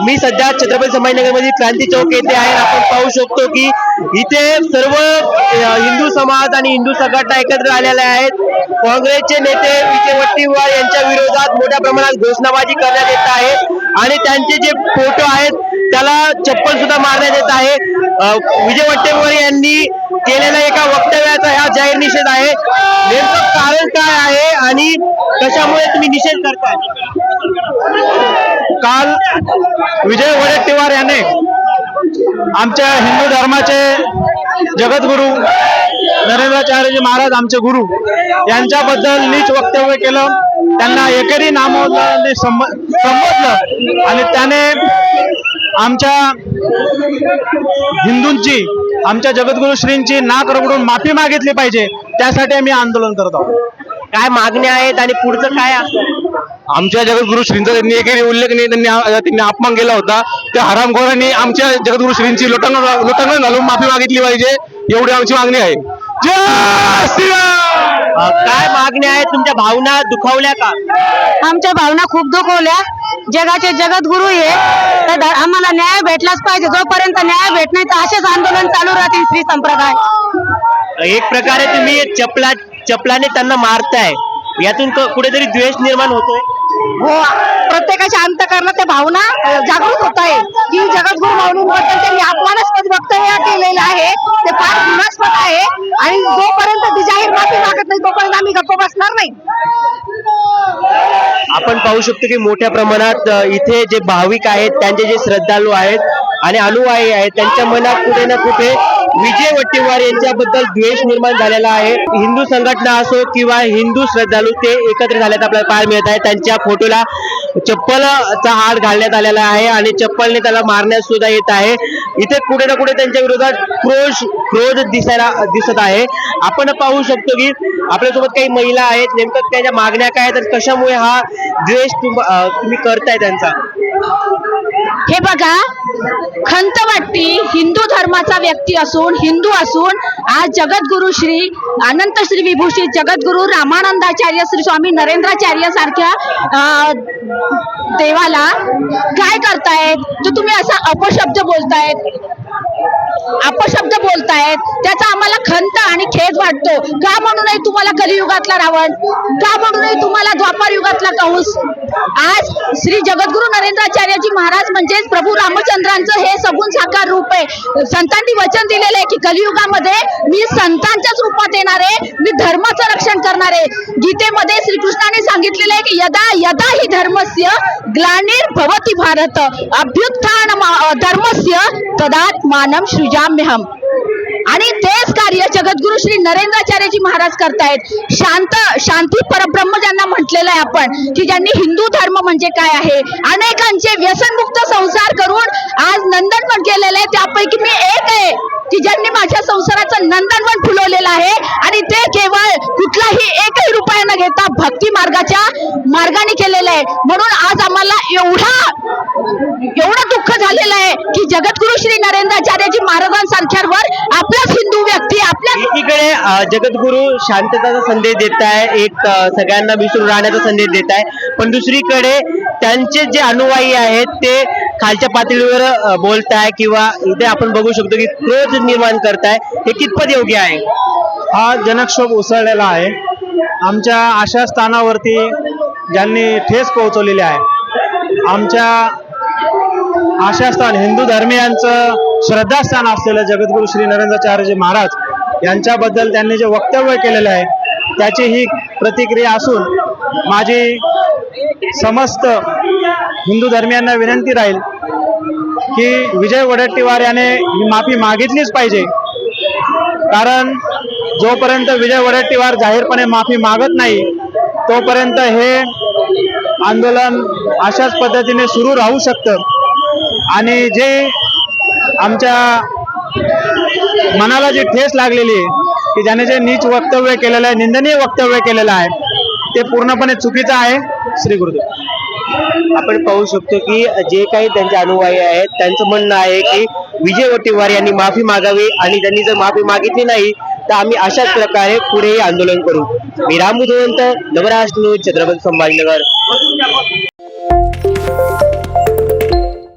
मी सध्या छत्रपती संभाजीनगरमध्ये क्रांती चौक येथे आहे। आपण पाहू शकतो की इथे सर्व हिंदू समाज आणि हिंदू संघटना एकत्र आलेल्या आहेत। काँग्रेसचे नेते विजय वट्टीवार यांच्या विरोधात मोठ्या प्रमाणात घोषणाबाजी करण्यात येत आहे आणि त्यांचे जे फोटो आहेत त्याला चप्पल सुद्धा मारण्यात येत आहे। विजय वट्टीवार यांनी केलेल्या एका वक्तव्याचा हा जाहीर निषेध आहे। नेमकं कारण काय आहे आणि कशामुळे तुम्ही निषेध करताय? काल विजय वडेट्टीवार यांनी आमच्या हिंदू धर्माचे जगद्गुरु नरेंद्राचार्यजी महाराज आमचे गुरु यांच्याबद्दल नीच वक्तव्य केलं। त्यांना एकेरी नामवलं संबोधलं आणि त्याने आमच्या हिंदूंची आमच्या जगद्गुरु श्रींची नाक रगडून माफी मागितली पाहिजे। त्यासाठी आम्ही आंदोलन करत आहोत। काय मागण्या आहेत आणि पुढचं काय असतं? आमच्या जगद्गुरु श्रींचा त्यांनी एकही उल्लेख नाही, त्यांनी अपमान केला होता। त्या हरामखोरांनी आमच्या जगद्गुरु श्रींची लोटांगण घालून माफी मागितली पाहिजे, एवढी आमची मागणी आहे। जय श्रीराम। काय मागण्या आहेत? तुमच्या भावना दुखावल्या का? आमच्या भावना खूप दुखवल्या। जगाचे जगद्गुरु हे तर आम्हाला न्याय भेटलाच पाहिजे। जोपर्यंत न्याय भेट नाही तर असेच आंदोलन चालू राहतील। श्री संप्रदाय एक प्रकारे तुम्ही चपलाने त्यांना मारताय, यातून कुठेतरी द्वेष निर्माण होतोय। हो, प्रत्येकाच्या अंतःकरणात त्या भावना जागृत होत आहे की जगद्गुरु माऊलींबद्दल त्यांनी अपमानास्पद वक्तव्य केलेलं आहे, ते फार घृणास्पद आहे आणि जोपर्यंत ती जाहीर माफी मागत नाही तोपर्यंत आम्ही गप्प बसणार नाही। आपण पाहू शकतो की मोठ्या प्रमाणात इथे जे भाविक आहेत, त्यांचे जे श्रद्धाळू आहेत आणि अनुयायी आहेत, त्यांच्या मनात कुठे ना कुठे विजय वट्टीवार यांच्याबद्दल द्वेष निर्माण झालेला आहे। हिंदू संघटना असो किंवा हिंदू श्रद्धाळू ते एकत्र झाल्यात आपल्याला पाहायला मिळत आहे। त्यांच्या फोटोला चप्पलचा हार घालण्यात आलेला आहे आणि चप्पलने त्याला मारण्यात सुद्धा येत आहे। इथे कुठे ना कुठे त्यांच्या विरोधात क्रोध दिसत आहे। आपण पाहू शकतो की आपल्यासोबत काही महिला आहेत, नेमकं त्यांच्या मागण्या काय आहेत, कशामुळे हा द्वेष तुम्ही करताय त्यांचा? हे बघा, खंत वाटती हिंदू धर्माचा व्यक्ती असून हिंदू असून आज जगद्गुरु श्री अनंत श्री विभूषित जगद्गुरु रामानंदाचार्य श्री स्वामी नरेंद्राचार्य सारख्या देवाला काय करतायत? तर तुम्ही असा अपशब्द बोलतायत, त्याचा आम्हाला खंत आणि खेद वाटतो। का म्हणू नये तुम्हाला कलियुगातला रावण, का म्हणू नये तुम्हाला द्वापार युगातला कंस? आज श्री जगद्गुरु नरेंद्राचार्यजी महाराज म्हणजेच प्रभू रामचंद्रांचं हे सगुण साकार रूप आहे। संतांनी वचन दिलेलं आहे की कलियुगामध्ये मी संतांच्याच रूपात येणार आहे, मी धर्माचं रक्षण करणार आहे। गीतेमध्ये श्रीकृष्णाने सांगितलेलं आहे की यदा यदा ही धर्मस्य ग्लानिर्भवति भारत अभ्युत्थान धर्मस्य तदात्मानं सृजाम्यहम्। आणि तेच कार्य जगद्गुरु श्री नरेंद्राचार्यजी महाराज करतायत। शांती परब्रह्म ज्यांना म्हटलेलं आहे आपण, की ज्यांनी हिंदू धर्म म्हणजे काय आहे, अनेकांचे व्यसनमुक्त संसार करून आज नंदनवन केलेलं आहे। त्यापैकी मी एक आहे की ज्यांनी माझ्या संसाराचं नंदनवन फुलवलेलं आहे आणि ते केवळ कुठलाही एकही रुपया न घेता भक्ती मार्गाने केलेलं आहे। म्हणून आज आम्हाला एवढं दुःख झालेलं आहे की जगद्गुरु श्री नरेंद्राचार्यजी महाराजांसारख्यावर आपलाच हिंदू व्यक्ती एकीकडे जगद्गुरु शांतताचा संदेश देत आहे, एक सगळ्यांना विसरून राहण्याचा संदेश देत आहे, पण दुसरीकडे त्यांचे जे अनुयायी आहेत ते खालच्या पातळीवर बोलताय किंवा इथे आपण बघू शकतो की क्रोध निर्माण करताय, हे कितपत योग्य आहे? हा जनक्षोभ उसळलेला आहे। आमच्या आशास्थानावरती ज्यांनी ठेस पोहोचवलेली आहे, आमच्या आशास्थान हिंदू धर्मीयांचं श्रद्धास्थान असलेलं जगद्गुरु श्री नरेंद्राचार्यजी महाराज यांच्याबद्दल त्यांनी जे वक्तव्य केलेलं आहे त्याची ही प्रतिक्रिया असून माझी समस्त हिंदू धर्मियांना विनंती राहील की विजय वडेट्टीवार याने ही माफी मागितलीच पाहिजे। कारण जोपर्यंत विजय वडेट्टीवार जाहीरपणे माफी मागत नाही तोपर्यंत हे आंदोलन अशाच पद्धतीने सुरू राहू शकतं आणि जे आमच्या मनाला जी ठेस लागलेली आहे की ज्याने जे नीच वक्तव्य केलेलं आहे, निंदनीय वक्तव्य केलेलं आहे, ते पूर्णपणे चुकीचं आहे। श्री गुरुदेव। आपण पाहू शकतो की जे काही त्यांचे अनुयायी आहेत त्यांचं म्हणणं आहे की विजय वट्टीवार यांनी माफी मागावी आणि त्यांनी जर माफी मागितली नाही तर आम्ही अशाच प्रकारे पुढेही आंदोलन करू। मी राम बुधवंत, नवराष्ट्र न्यूज, छत्रपती संभाजीनगर।